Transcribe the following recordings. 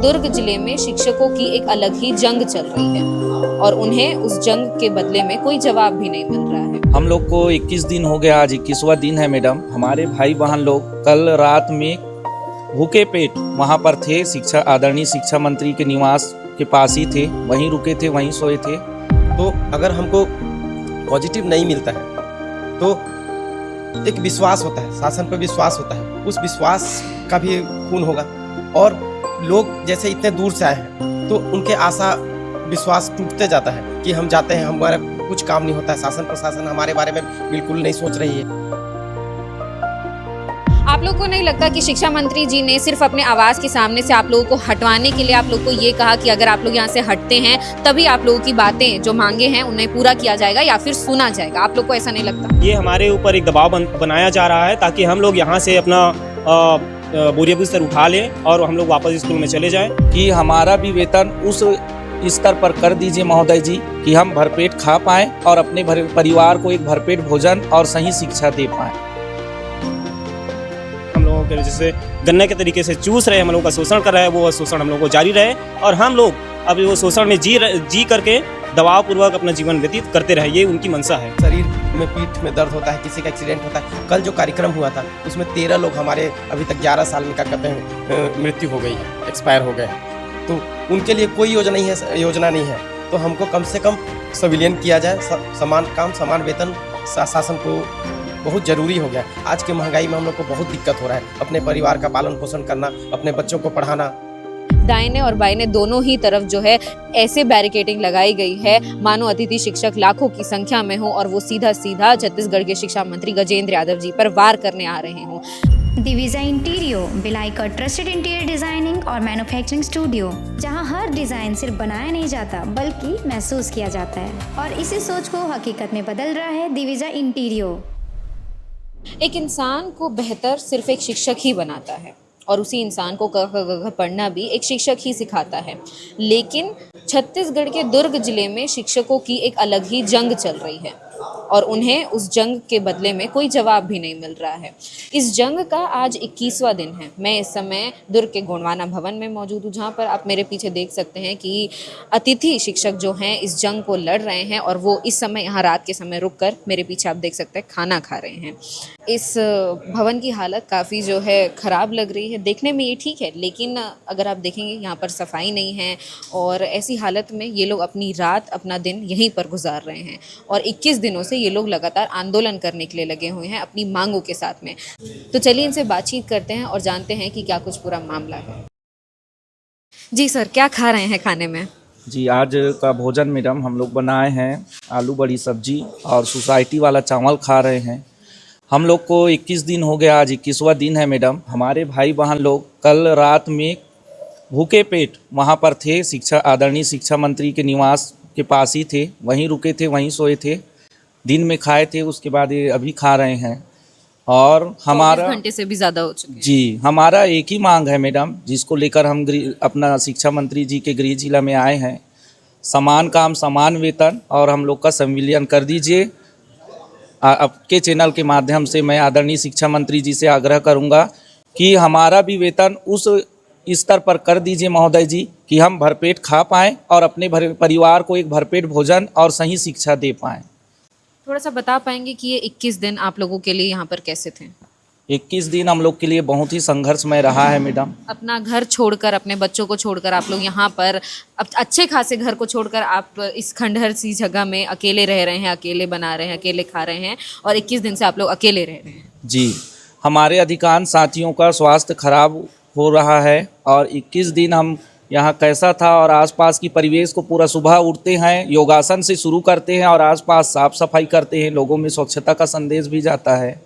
दुर्ग जिले में शिक्षकों की एक अलग ही जंग चल रही है और उन्हें उस जंग के बदले में कोई जवाब भी नहीं मिल रहा है। हम लोग को 21 दिन हो गया, आज 21वां दिन है मैडम। हमारे भाई बहन लोग कल रात में भूखे पेट वहाँ पर थे, आदरणीय शिक्षा मंत्री के निवास के पास ही थे, वहीं रुके थे, वहीं सोए थे। तो अगर हमको पॉजिटिव नहीं मिलता है तो एक विश्वास होता है, शासन पर विश्वास होता है, उस विश्वास का भी खून होगा। और लोग जैसे इतने दूर से आए हैं तो उनके आशा विश्वास टूटते जाता है कि हम जाते हैं, हमारा कुछ काम नहीं होता है, शासन प्रशासन हमारे बारे में बिल्कुल नहीं सोच रही है। आप लोग को नहीं लगता कि शिक्षा मंत्री जी ने सिर्फ अपने आवास के सामने से आप लोगों को हटवाने के लिए आप लोग को ये कहा कि अगर आप लोग यहाँ से हटते हैं तभी आप लोगों की बातें जो मांगे हैं उन्हें पूरा किया जाएगा या फिर सुना जाएगा? आप लोग को ऐसा नहीं लगता? ये हमारे ऊपर एक दबाव बनाया जा रहा है ताकि हम लोग यहाँ से अपना बोरिया बिस्तर उठा लें और हम लोग वापस स्कूल में चले जाएं। कि हमारा भी वेतन उस स्तर पर कर दीजिए महोदय जी कि हम भरपेट खा पाएं और अपने परिवार को एक भरपेट भोजन और सही शिक्षा दे पाएं। हम लोगों के जैसे गन्ने के तरीके से चूस रहे, हम लोगों का शोषण कर रहे हैं, वो शोषण हम लोगों को जारी रहे और हम लोग अब वो शोषण में जी करके दबाव पूर्वक अपना जीवन व्यतीत करते रहे, ये उनकी मंशा है। शरीर में पीठ में दर्द होता है, किसी का एक्सीडेंट होता है। कल जो कार्यक्रम हुआ था उसमें 13 लोग हमारे अभी तक 11 साल में क्या कहते हैं मृत्यु हो गई है, एक्सपायर हो गए। तो उनके लिए कोई योजना नहीं है। तो हमको कम से कम संविलियन किया जाए, समान काम समान वेतन शासन को बहुत ज़रूरी हो गया। आज की महंगाई में हम लोग को बहुत दिक्कत हो रहा है, अपने परिवार का पालन पोषण करना, अपने बच्चों को पढ़ाना। दाहिने और बाइने दोनों ही तरफ जो है ऐसे बैरिकेडिंग लगाई गई है मानो अतिथि शिक्षक लाखों की संख्या में हो और वो सीधा सीधा छत्तीसगढ़ के शिक्षा मंत्री गजेंद्र यादव जी पर वार करने आ रहे हों। दिविजा इंटीरियो, भिलाई का ट्रस्टेड इंटीरियर डिजाइनिंग और मैन्युफैक्चरिंग स्टूडियो, जहां हर डिजाइन सिर्फ बनाया नहीं जाता बल्कि महसूस किया जाता है और इसी सोच को हकीकत में बदल रहा है दिविजा इंटीरियो। एक इंसान को बेहतर सिर्फ एक शिक्षक ही बनाता है और उसी इंसान को क ख ग घ पढ़ना भी एक शिक्षक ही सिखाता है। लेकिन छत्तीसगढ़ के दुर्ग जिले में शिक्षकों की एक अलग ही जंग चल रही है और उन्हें उस जंग के बदले में कोई जवाब भी नहीं मिल रहा है। इस जंग का आज 21वां दिन है। मैं इस समय दुर्ग के गोंडवाना भवन में मौजूद हूँ, जहाँ पर आप मेरे पीछे देख सकते हैं कि अतिथि शिक्षक जो हैं इस जंग को लड़ रहे हैं और वो इस समय यहाँ रात के समय रुककर मेरे पीछे आप देख सकते हैं खाना खा रहे हैं। इस भवन की हालत काफ़ी जो है ख़राब लग रही है। देखने में ये ठीक है, लेकिन अगर आप देखेंगे यहाँ पर सफाई नहीं है और ऐसी हालत में ये लोग अपनी रात अपना दिन यहीं पर गुजार रहे हैं और 21 दिनों से ये लोग लगातार आंदोलन करने के लिए लगे हुए हैं अपनी मांगों के साथ में। तो चलिए इनसे बातचीत करते हैं और जानते हैं कि क्या कुछ पूरा मामला है। जी सर, क्या खा रहे हैं खाने में? जी, आज का भोजन मैडम हम लोग बनाए हैं आलू बड़ी सब्जी और सोसाइटी वाला चावल खा रहे हैं। हम लोग को 21 दिन हो गया, आज 21वां दिन है मैडम। हमारे भाई बहन लोग कल रात में भूखे पेट वहाँ पर थे, आदरणीय शिक्षा मंत्री के निवास के पास ही थे, वहीं रुके थे, वहीं सोए थे। दिन में खाए थे, उसके बाद ये अभी खा रहे हैं और हमारा 24 घंटे से भी ज़्यादा हो चुके हैं। जी, हमारा एक ही मांग है मैडम, जिसको लेकर हम अपना शिक्षा मंत्री जी के गृह जिला में आए हैं। समान काम समान वेतन और हम लोग का संविलियन कर दीजिए। आपके चैनल के माध्यम से मैं आदरणीय शिक्षा मंत्री जी से आग्रह करूंगा कि हमारा भी वेतन उस स्तर पर कर दीजिए महोदय जी कि हम भरपेट खा पाएँ और अपने परिवार को एक भरपेट भोजन और सही शिक्षा दे पाएँ। थोड़ा सा बता पाएंगे कि ये 21 दिन आप लोगों के लिए यहाँ पर कैसे थे? 21 दिन हम लोग के लिए बहुत ही संघर्षमय रहा है मैडम। अपना घर छोड़कर, अपने बच्चों को छोड़कर आप लोग यहाँ पर अब अच्छे खासे घर को छोड़कर आप इस खंडहर सी जगह में अकेले रह रहे हैं, अकेले बना रहे हैं, अकेले खा रहे हैं और 21 दिन से आप लोग अकेले रह रहे हैं। जी, हमारे अधिकांश साथियों का स्वास्थ्य खराब हो रहा है और 21 दिन हम यहाँ कैसा था और आसपास की परिवेश को पूरा सुबह उठते हैं, योगासन से शुरू करते हैं और आसपास साफ सफाई करते हैं, लोगों में स्वच्छता का संदेश भी जाता है।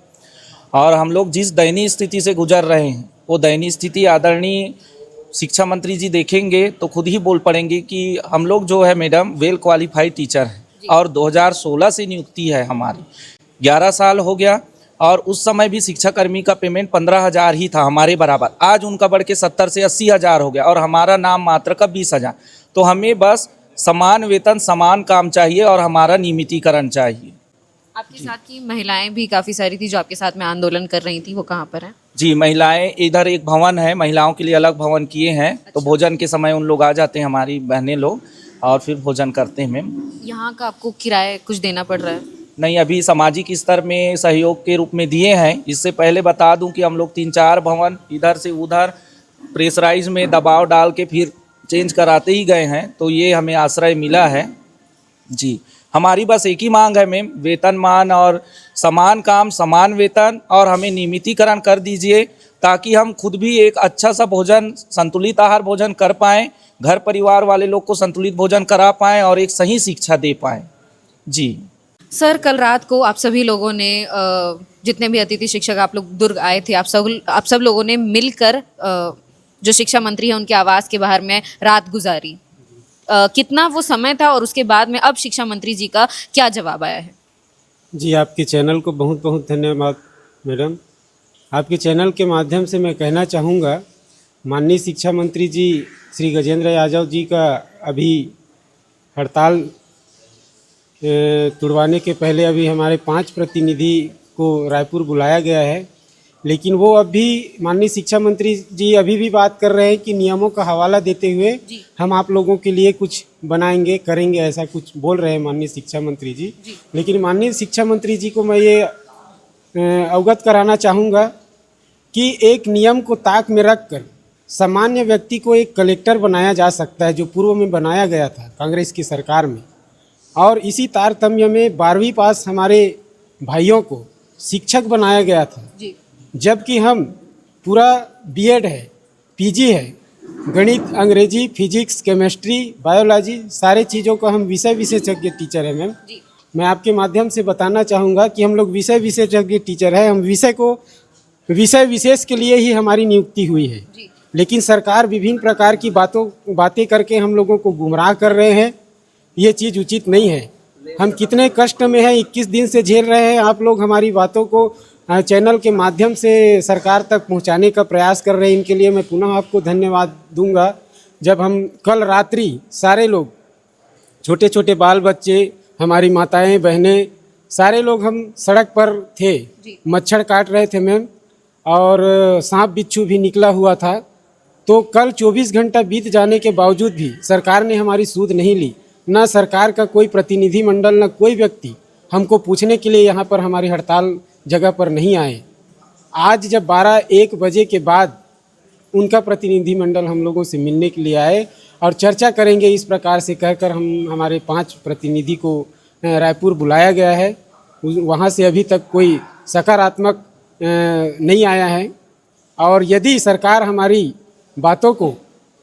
और हम लोग जिस दयनीय स्थिति से गुजर रहे हैं वो दयनीय स्थिति आदरणीय शिक्षा मंत्री जी देखेंगे तो खुद ही बोल पड़ेंगे कि हम लोग जो है मैडम वेल क्वालिफाइड टीचर हैं और 2016 से नियुक्ति है हमारी, 11 साल हो गया और उस समय भी शिक्षाकर्मी का पेमेंट 15,000 ही था हमारे बराबर। आज उनका बढ़ के 70 से 80,000 हो गया और हमारा नाम मात्र का 20,000। तो हमें बस समान वेतन समान काम चाहिए और हमारा नियमितीकरण चाहिए। आपके साथ की महिलाएं भी काफ़ी सारी थी जो आपके साथ में आंदोलन कर रही थी, वो कहाँ पर हैं? जी, महिलाएं इधर एक भवन है, महिलाओं के लिए अलग भवन किए हैं, तो भोजन के समय उन लोग आ जाते हैं, हमारी बहनें लोग, और फिर भोजन करते हैं मैम। यहाँ का आपको किराया कुछ देना पड़ रहा है? नहीं, अभी सामाजिक स्तर में सहयोग के रूप में दिए हैं। इससे पहले बता दूं कि हम लोग 3-4 भवन इधर से उधर प्रेशराइज में दबाव डाल के फिर चेंज कराते ही गए हैं, तो ये हमें आश्रय मिला है। जी, हमारी बस एक ही मांग है मैम, वेतनमान और समान काम समान वेतन, और हमें नियमितीकरण कर दीजिए ताकि हम खुद भी एक अच्छा सा भोजन, संतुलित आहार भोजन कर पाएँ, घर परिवार वाले लोग को संतुलित भोजन करा पाएँ और एक सही शिक्षा दे पाएँ। जी सर, कल रात को आप सभी लोगों ने जितने भी अतिथि शिक्षक आप लोग दुर्ग आए थे, आप सब लोगों ने मिलकर जो शिक्षा मंत्री हैं उनके आवास के बाहर में रात गुजारी। कितना वो समय था और उसके बाद में अब शिक्षा मंत्री जी का क्या जवाब आया है? जी, आपके चैनल को बहुत बहुत धन्यवाद मैडम। आपके चैनल के माध्यम से मैं कहना चाहूँगा, माननीय शिक्षा मंत्री जी श्री गजेंद्र यादव जी का अभी हड़ताल तुड़वाने के पहले अभी हमारे 5 प्रतिनिधि को रायपुर बुलाया गया है, लेकिन वो अब भी माननीय शिक्षा मंत्री जी अभी भी बात कर रहे हैं कि नियमों का हवाला देते हुए हम आप लोगों के लिए कुछ बनाएंगे, करेंगे, ऐसा कुछ बोल रहे हैं माननीय शिक्षा मंत्री जी। लेकिन माननीय शिक्षा मंत्री जी को मैं ये अवगत कराना चाहूँगा कि एक नियम को ताक में रखकर सामान्य व्यक्ति को एक कलेक्टर बनाया जा सकता है, जो पूर्व में बनाया गया था कांग्रेस की सरकार में, और इसी तारतम्य में 12वीं पास हमारे भाइयों को शिक्षक बनाया गया था, जबकि हम पूरा बीएड है, पीजी है, गणित, अंग्रेजी, फिजिक्स, केमिस्ट्री, बायोलॉजी, सारे चीज़ों का हम विषय विशेषज्ञ टीचर है मैम। मैं आपके माध्यम से बताना चाहूँगा कि हम लोग विषय विशेषज्ञ टीचर है, हम विषय विशेष के लिए ही हमारी नियुक्ति हुई है, लेकिन सरकार विभिन्न प्रकार की बातें करके हम लोगों को गुमराह कर रहे हैं। ये चीज़ उचित नहीं है। हम कितने कष्ट में हैं, 21 दिन से झेल रहे हैं। आप लोग हमारी बातों को चैनल के माध्यम से सरकार तक पहुंचाने का प्रयास कर रहे हैं, इनके लिए मैं पुनः आपको धन्यवाद दूंगा। जब हम कल रात्रि सारे लोग, छोटे छोटे बाल बच्चे, हमारी माताएं, बहनें, सारे लोग हम सड़क पर थे, मच्छर काट रहे थे मैम, और सांप बिच्छू भी निकला हुआ था। तो कल 24 घंटा बीत जाने के बावजूद भी सरकार ने हमारी सूध नहीं ली। न सरकार का कोई प्रतिनिधि मंडल, न कोई व्यक्ति हमको पूछने के लिए यहाँ पर हमारी हड़ताल जगह पर नहीं आए। आज जब 12-1 बजे के बाद उनका प्रतिनिधि मंडल हम लोगों से मिलने के लिए आए और चर्चा करेंगे, इस प्रकार से कहकर हमारे 5 प्रतिनिधि को रायपुर बुलाया गया है। वहाँ से अभी तक कोई सकारात्मक नहीं आया है, और यदि सरकार हमारी बातों को,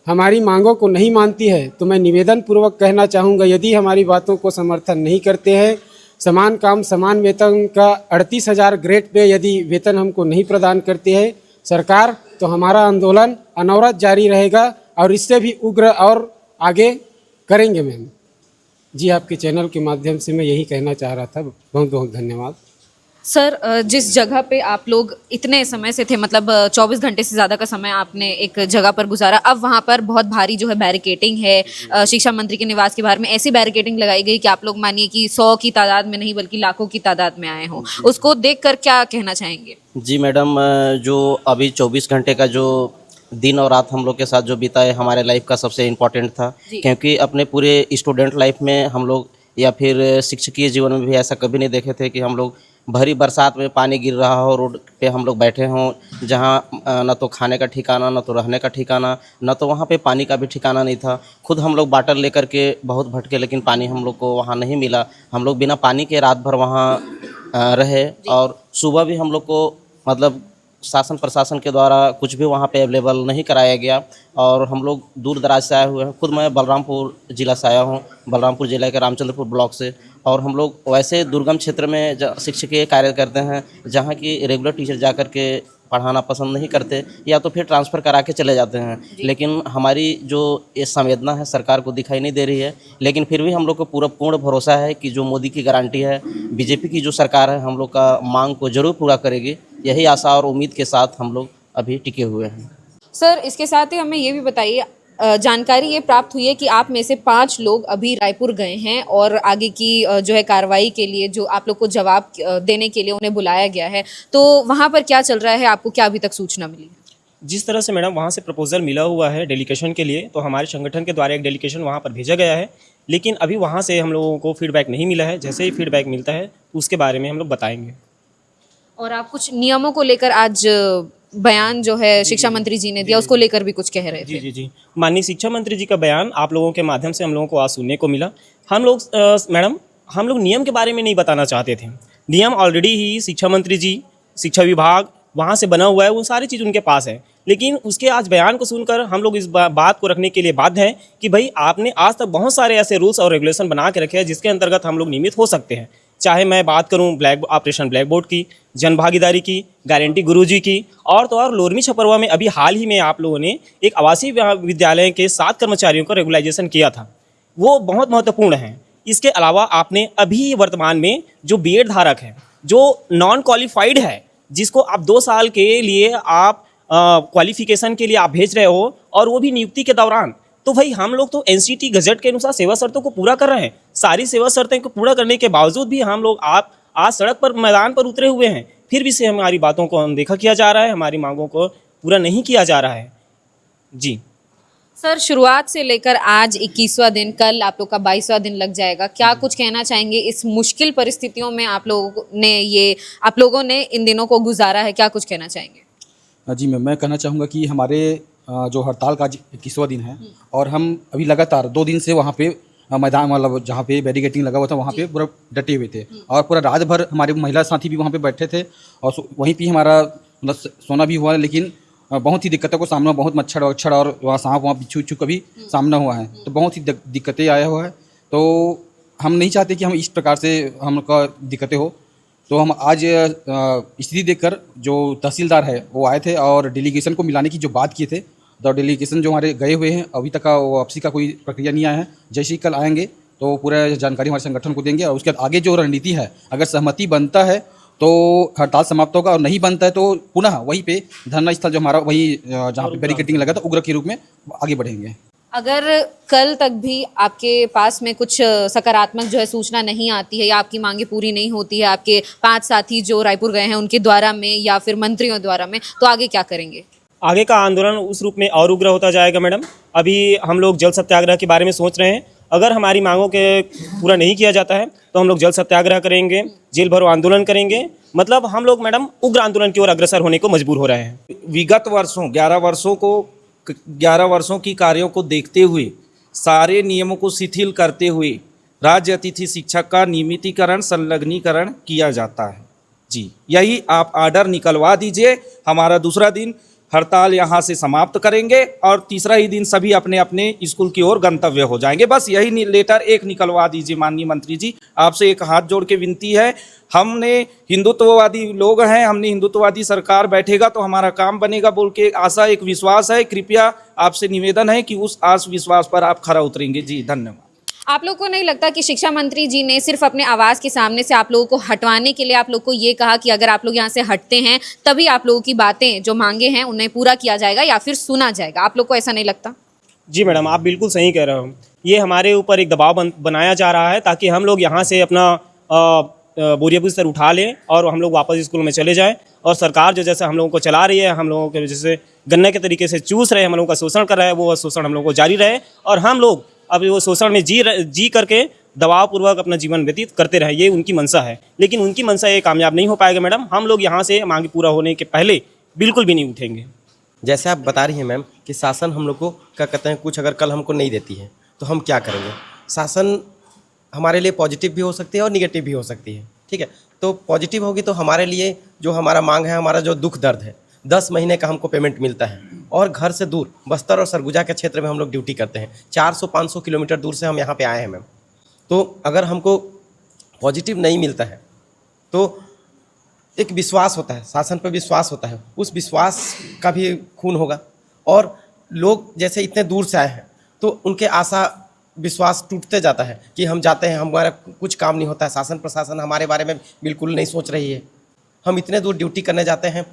हमारी मांगों को नहीं मानती है, तो मैं निवेदन पूर्वक कहना चाहूँगा, यदि हमारी बातों को समर्थन नहीं करते हैं, समान काम समान वेतन का 38,000 ग्रेड पे यदि वेतन हमको नहीं प्रदान करते हैं सरकार, तो हमारा आंदोलन अनवरत जारी रहेगा और इससे भी उग्र और आगे करेंगे मैम। जी, आपके चैनल के माध्यम से मैं यही कहना चाह रहा था। बहुत बहुत धन्यवाद। सर, जिस जगह पे आप लोग इतने समय से थे, मतलब 24 घंटे से ज़्यादा का समय आपने एक जगह पर गुजारा, अब वहाँ पर बहुत भारी जो है बैरिकेडिंग है। शिक्षा मंत्री के निवास के बाहर में ऐसी बैरिकेडिंग लगाई गई कि आप लोग मानिए कि 100 की तादाद में नहीं बल्कि लाखों की तादाद में आए हों। उसको देखकर क्या कहना चाहेंगे? जी मैडम, जो अभी 24 घंटे का जो दिन और रात हम लोग के साथ जो बीता है, हमारे लाइफ का सबसे इम्पोर्टेंट था, क्योंकि अपने पूरे स्टूडेंट लाइफ में हम लोग या फिर शिक्षकीय जीवन में भी ऐसा कभी नहीं देखे थे कि हम लोग भरी बरसात में पानी गिर रहा हो, रोड पे हम लोग बैठे हों, जहाँ न तो खाने का ठिकाना, न तो रहने का ठिकाना, न तो वहाँ पे पानी का भी ठिकाना नहीं था। खुद हम लोग बाटल लेकर के बहुत भटके, लेकिन पानी हम लोग को वहाँ नहीं मिला। हम लोग बिना पानी के रात भर वहाँ रहे, और सुबह भी हम लोग को मतलब शासन प्रशासन के द्वारा कुछ भी वहाँ पे अवेलेबल नहीं कराया गया, और हम लोग दूर दराज से आए हुए हैं। खुद मैं बलरामपुर ज़िला से आया हूँ, बलरामपुर ज़िले के रामचंद्रपुर ब्लॉक से, और हम लोग वैसे दुर्गम क्षेत्र में शिक्षकीय कार्य करते हैं, जहाँ की रेगुलर टीचर जा कर के पढ़ाना पसंद नहीं करते, या तो फिर ट्रांसफ़र करा के चले जाते हैं। लेकिन हमारी जो ये संवेदना है सरकार को दिखाई नहीं दे रही है, लेकिन फिर भी हम लोग को पूर्ण भरोसा है कि जो मोदी की गारंटी है, बीजेपी की जो सरकार है, हम लोग का मांग को जरूर पूरा करेगी। यही आशा और उम्मीद के साथ हम लोग अभी टिके हुए हैं। सर, इसके साथ ही हमें ये भी बताइए, जानकारी ये प्राप्त हुई है कि आप में से 5 लोग अभी रायपुर गए हैं और आगे की जो है कार्रवाई के लिए जो आप लोग को जवाब देने के लिए उन्हें बुलाया गया है, तो वहाँ पर क्या चल रहा है, आपको क्या अभी तक सूचना मिली? जिस तरह से मैडम वहाँ से प्रपोजल मिला हुआ है डेलीगेशन के लिए, तो हमारे संगठन के द्वारा एक डेलीगेशन वहाँ पर भेजा गया है, लेकिन अभी वहाँ से हम लोगों को फीडबैक नहीं मिला है। जैसे ही फीडबैक मिलता है उसके बारे में हम लोग बताएंगे। और आप कुछ नियमों को लेकर आज बयान जो है शिक्षा मंत्री जी ने दिया, उसको लेकर भी कुछ कह रहे थे। जी माननीय शिक्षा मंत्री जी का बयान आप लोगों के माध्यम से हम लोगों को आज सुनने को मिला। हम लोग मैडम हम लोग नियम के बारे में नहीं बताना चाहते थे। नियम ऑलरेडी ही शिक्षा मंत्री जी, शिक्षा विभाग वहाँ से बना हुआ है, वो सारी चीज़ उनके पास है, लेकिन उसके आज बयान को सुनकर हम लोग इस बात को रखने के लिए बाध्य हैं कि भाई आपने आज तक बहुत सारे ऐसे रूल्स और रेगुलेशन बना के रखे हैं जिसके अंतर्गत हम लोग नियमित हो सकते हैं। चाहे मैं बात करूं ऑपरेशन ब्लैक बोर्ड की, जन भागीदारी की, गारंटी गुरुजी की, और तो और लोरमी छपरवा में अभी हाल ही में आप लोगों ने एक आवासीय विद्यालय के 7 कर्मचारियों का रेगुलाइजेशन किया था, वो बहुत महत्वपूर्ण है। इसके अलावा आपने अभी वर्तमान में जो बीएड धारक है, जो नॉन क्वालिफाइड है, जिसको आप 2 साल के लिए आप क्वालिफिकेशन के लिए आप भेज रहे हो, और वो भी नियुक्ति के दौरान, तो भाई हम लोग तो एनसीटी गजट के अनुसार सेवा शर्तों को पूरा कर रहे हैं। सारी सेवा शर्तें को पूरा करने के बावजूद भी हम लोग आप आज सड़क पर मैदान पर उतरे हुए हैं, फिर भी से हमारी बातों को अनदेखा किया जा रहा है, हमारी मांगों को पूरा नहीं किया जा रहा है। जी सर, शुरुआत से लेकर आज 21वां दिन, कल आप लोग का 22वां दिन लग जाएगा, क्या कुछ कहना चाहेंगे इस मुश्किल परिस्थितियों में आप लोगों ने इन दिनों को गुजारा है, क्या कुछ कहना चाहेंगे? जी मैं कहना चाहूँगा कि हमारे जो हड़ताल का 21वां दिन है और हम अभी लगातार 2 दिन से वहाँ पे मैदान मतलब जहाँ पे बैरिकेटिंग लगा हुआ था वहाँ पे पूरा डटे हुए थे, और पूरा रात भर हमारे महिला साथी भी वहाँ पे बैठे थे, और वहीं पे हमारा मतलब सोना भी हुआ, लेकिन बहुत ही दिक्कतों को सामना, बहुत मच्छर और वहाँ सांप वहाँ बिच्छू का भी सामना हुआ है, तो बहुत ही दिक्कतें आया हुआ है। तो हम नहीं चाहते कि हम इस प्रकार से हमका दिक्कतें हो, तो हम आज स्थिति देखकर जो तहसीलदार है वो आए थे और डेलीगेशन को मिलाने की जो बात किए थे, तो डेलीगेशन जो हमारे गए हुए हैं अभी तक का वापसी का कोई प्रक्रिया नहीं आया है। जैसे ही कल आएंगे तो पूरा जानकारी हमारे संगठन को देंगे, और उसके बाद आगे जो रणनीति है, अगर सहमति बनता है तो हड़ताल समाप्त होगा, और नहीं बनता है तो पुनः वहीं पे धरना स्थल जो हमारा वही जहाँ पे बैरिकेटिंग लगा था उग्र के रूप में आगे बढ़ेंगे। अगर कल तक भी आपके पास में कुछ सकारात्मक जो है सूचना नहीं आती है, या आपकी मांगे पूरी नहीं होती है आपके 5 साथी जो रायपुर गए हैं उनके द्वारा में या फिर मंत्रियों द्वारा में, तो आगे क्या करेंगे? आगे का आंदोलन उस रूप में और उग्र होता जाएगा मैडम। अभी हम लोग जल सत्याग्रह के बारे में सोच रहे हैं। अगर हमारी मांगों के पूरा नहीं किया जाता है तो हम लोग जल सत्याग्रह करेंगे, जेल भरो आंदोलन करेंगे, मतलब हम लोग मैडम उग्र आंदोलन की ओर अग्रसर होने को मजबूर हो रहे हैं। विगत वर्षों 11 वर्षों की कार्यों को देखते हुए, सारे नियमों को शिथिल करते हुए राज्य अतिथि शिक्षक का नियमितीकरण, संलग्नीकरण किया जाता है। जी, यही आप आर्डर निकलवा दीजिए। हमारा दूसरा दिन हड़ताल यहाँ से समाप्त करेंगे और तीसरा ही दिन सभी अपने अपने स्कूल की ओर गंतव्य हो जाएंगे। बस यही लेटर एक निकलवा दीजिए माननीय मंत्री जी, आपसे एक हाथ जोड़ के विनती है। हमने हिंदुत्ववादी लोग हैं, हमने हिंदुत्ववादी सरकार बैठेगा तो हमारा काम बनेगा बोल के आशा, एक विश्वास है। कृपया आपसे निवेदन है कि उस आस विश्वास पर आप खरा उतरेंगे। जी धन्यवाद। आप लोग को नहीं लगता कि शिक्षा मंत्री जी ने सिर्फ अपने आवास के सामने से आप लोगों को हटवाने के लिए आप लोग को ये कहा कि अगर आप लोग यहाँ से हटते हैं तभी आप लोगों की बातें जो मांगे हैं उन्हें पूरा किया जाएगा या फिर सुना जाएगा? आप लोग को ऐसा नहीं लगता? जी मैडम, आप बिल्कुल सही कह रहे हो। ये हमारे ऊपर एक दबाव बनाया जा रहा है ताकि हम लोग यहाँ से अपना बोरिया बिस्तर उठा लें और हम लोग वापस स्कूल में चले जाएं, और सरकार जो जैसे हम लोगों को चला रही है, हम लोगों के जैसे गन्ने के तरीके से चूस रहे हैं, हम लोगों का शोषण कर रहा है, वो शोषण हम लोगों को जारी रहे और हम लोग अब वो शोषण में जी करके दबावपूर्वक अपना जीवन व्यतीत करते रहे। ये उनकी मंशा है, लेकिन उनकी मंशा ये कामयाब नहीं हो पाएगा मैडम। हम लोग यहाँ से मांग पूरा होने के पहले बिल्कुल भी नहीं उठेंगे। जैसे आप बता रही हैं मैम कि शासन हम लोग को क्या कहते हैं, कुछ अगर कल हमको नहीं देती है तो हम क्या करेंगे। शासन हमारे लिए पॉजिटिव भी हो सकती है और निगेटिव भी हो सकती है, ठीक है। तो पॉजिटिव होगी तो हमारे लिए जो हमारा मांग है, हमारा जो दुख दर्द है, 10 महीने का हमको पेमेंट मिलता है, और घर से दूर बस्तर और सरगुजा के क्षेत्र में हम लोग ड्यूटी करते हैं। 400-500 किलोमीटर दूर से हम यहाँ पे आए हैं मैम। तो अगर हमको पॉजिटिव नहीं मिलता है तो एक विश्वास होता है, शासन पर विश्वास होता है, उस विश्वास का भी खून होगा। और लोग जैसे इतने दूर से आए हैं तो उनके आशा विश्वास टूटते जाता है कि हम जाते हैं, हमारा कुछ काम नहीं होता है, शासन प्रशासन हमारे बारे में बिल्कुल नहीं सोच रही है। हम इतने दूर ड्यूटी करने जाते हैं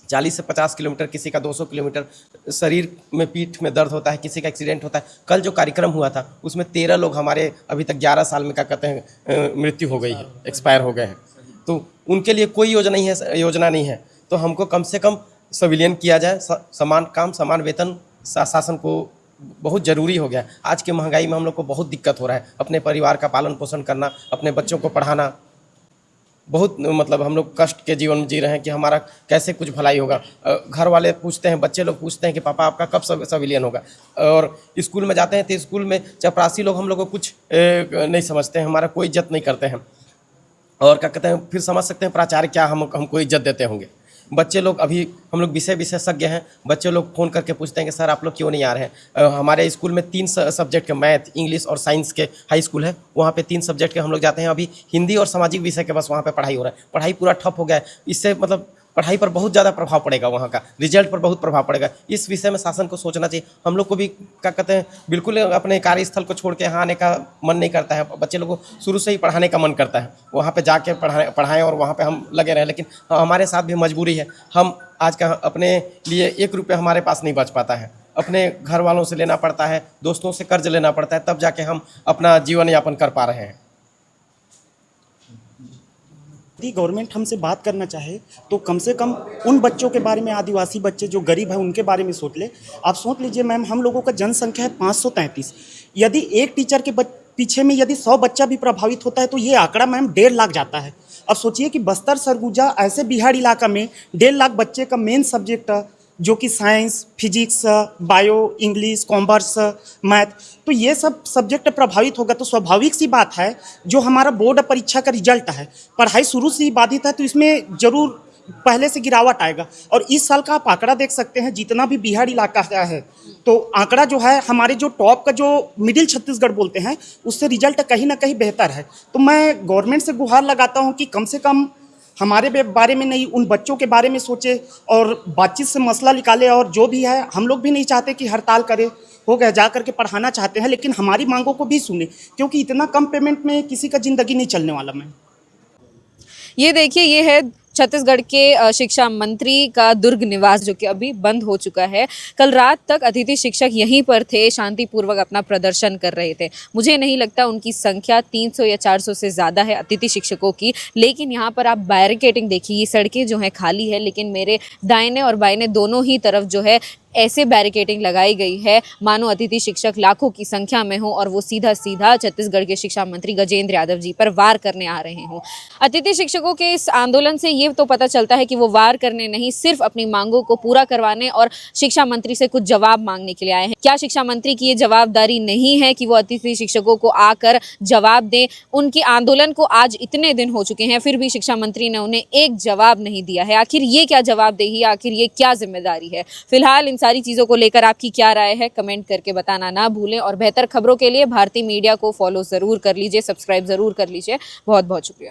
40 से 50 किलोमीटर, किसी का 200 किलोमीटर, शरीर में पीठ में दर्द होता है, किसी का एक्सीडेंट होता है। कल जो कार्यक्रम हुआ था उसमें 13 लोग हमारे अभी तक 11 साल में क्या कहते हैं मृत्यु हो गई है, एक्सपायर हो गए हैं। तो उनके लिए कोई योजना नहीं है। तो हमको कम से कम संविलियन किया जाए, समान काम समान वेतन शासन को बहुत ज़रूरी हो गया है। आज की महंगाई में हम लोग को बहुत दिक्कत हो रहा है, अपने परिवार का पालन पोषण करना, अपने बच्चों को पढ़ाना, बहुत मतलब हम लोग कष्ट के जीवन में जी रहे हैं कि हमारा कैसे कुछ भलाई होगा। घर वाले पूछते हैं, बच्चे लोग पूछते हैं कि पापा आपका कब संविलियन होगा। और स्कूल में जाते हैं तो स्कूल में चपरासी लोग हम लोग को कुछ नहीं समझते हैं, हमारा कोई इज्जत नहीं करते हैं। और क्या कहते हैं, फिर समझ सकते हैं प्राचार्य क्या हमको इज्जत देते होंगे। बच्चे लोग अभी हम लोग विषय विशेषज्ञ हैं, बच्चे लोग फ़ोन करके पूछते हैं कि सर आप लोग क्यों नहीं आ रहे हैं। हमारे स्कूल में 3 सब्जेक्ट के मैथ, इंग्लिश और साइंस के हाई स्कूल है, वहाँ पे 3 सब्जेक्ट के हम लोग जाते हैं। अभी हिंदी और सामाजिक विषय के बस वहाँ पे पढ़ाई हो रहा है, पढ़ाई पूरा ठप हो गया है। इससे मतलब पढ़ाई पर बहुत ज़्यादा प्रभाव पड़ेगा, वहाँ का रिजल्ट पर बहुत प्रभाव पड़ेगा। इस विषय में शासन को सोचना चाहिए। हम लोग को भी क्या कहते हैं बिल्कुल अपने कार्यस्थल को छोड़ के यहाँ आने का मन नहीं करता है। बच्चे लोगों को शुरू से ही पढ़ाने का मन करता है, वहाँ पे जाके पढ़ाएं और वहाँ पे हम लगे रहें। लेकिन हमारे साथ भी मजबूरी है, हम आज का अपने लिए 1 रुपया हमारे पास नहीं बच पाता है, अपने घर वालों से लेना पड़ता है, दोस्तों से कर्ज लेना पड़ता है, तब जाके हम अपना जीवन यापन कर पा रहे हैं। यदि गवर्नमेंट हमसे बात करना चाहे तो कम से कम उन बच्चों के बारे में, आदिवासी बच्चे जो गरीब हैं उनके बारे में सोच ले। आप सोच लीजिए मैम, हम लोगों का जनसंख्या है 533। यदि एक टीचर के पीछे में यदि 100 बच्चा भी प्रभावित होता है तो ये आंकड़ा मैम 1.5 लाख जाता है। अब सोचिए कि बस्तर सरगुजा ऐसे बिहार इलाका में 1.5 लाख बच्चे का मेन सब्जेक्ट जो कि science, physics, bio, English, commerce, math, तो ये सब सब्जेक्ट प्रभावित होगा। तो स्वाभाविक सी बात है, जो हमारा बोर्ड परीक्षा का रिजल्ट है, पढ़ाई शुरू से ही बाधित है, तो इसमें ज़रूर पहले से गिरावट आएगा। और इस साल का आप आंकड़ा देख सकते हैं, जितना भी बिहार इलाका का है, तो आंकड़ा जो है हमारे जो टॉप का जो मिडिल छत्तीसगढ़ बोलते हैं, उससे रिजल्ट कहीं ना कहीं बेहतर है। तो मैं गवर्नमेंट से गुहार लगाता हूँ कि कम से कम हमारे बारे में नहीं, उन बच्चों के बारे में सोचे और बातचीत से मसला निकाले। और जो भी है, हम लोग भी नहीं चाहते कि हड़ताल करे, हो गया जा करके पढ़ाना चाहते हैं, लेकिन हमारी मांगों को भी सुने, क्योंकि इतना कम पेमेंट में किसी का ज़िंदगी नहीं चलने वाला। मैं ये देखिए, ये है छत्तीसगढ़ के शिक्षा मंत्री का दुर्ग निवास, जो कि अभी बंद हो चुका है। कल रात तक अतिथि शिक्षक यहीं पर थे, शांतिपूर्वक अपना प्रदर्शन कर रहे थे। मुझे नहीं लगता उनकी संख्या 300 या 400 से ज़्यादा है अतिथि शिक्षकों की, लेकिन यहाँ पर आप बैरिकेडिंग देखिए, ये सड़कें जो हैं खाली है, लेकिन मेरे दाहिने और बाइने दोनों ही तरफ जो है ऐसे बैरिकेडिंग लगाई गई है मानो अतिथि शिक्षक लाखों की संख्या में हो और वो सीधा सीधा छत्तीसगढ़ के शिक्षा मंत्री गजेंद्र यादव जी पर वार करने आ रहे हों। अतिथि शिक्षकों के इस आंदोलन से ये तो पता चलता है कि वो वार करने नहीं, सिर्फ अपनी मांगों को पूरा करवाने और शिक्षा मंत्री से कुछ जवाब मांगने के लिए आए हैं। क्या शिक्षा मंत्री की ये जवाबदारी नहीं है कि वो अतिथि शिक्षकों को आकर जवाब दें? उनके आंदोलन को आज इतने दिन हो चुके हैं, फिर भी शिक्षा मंत्री ने उन्हें एक जवाब नहीं दिया है। आखिर ये क्या जवाबदेही, आखिर ये क्या जिम्मेदारी है? फिलहाल सारी चीज़ों को लेकर आपकी क्या राय है, कमेंट करके बताना ना भूलें। और बेहतर खबरों के लिए भारतीय मीडिया को फॉलो ज़रूर कर लीजिए, सब्सक्राइब ज़रूर कर लीजिए। बहुत बहुत शुक्रिया।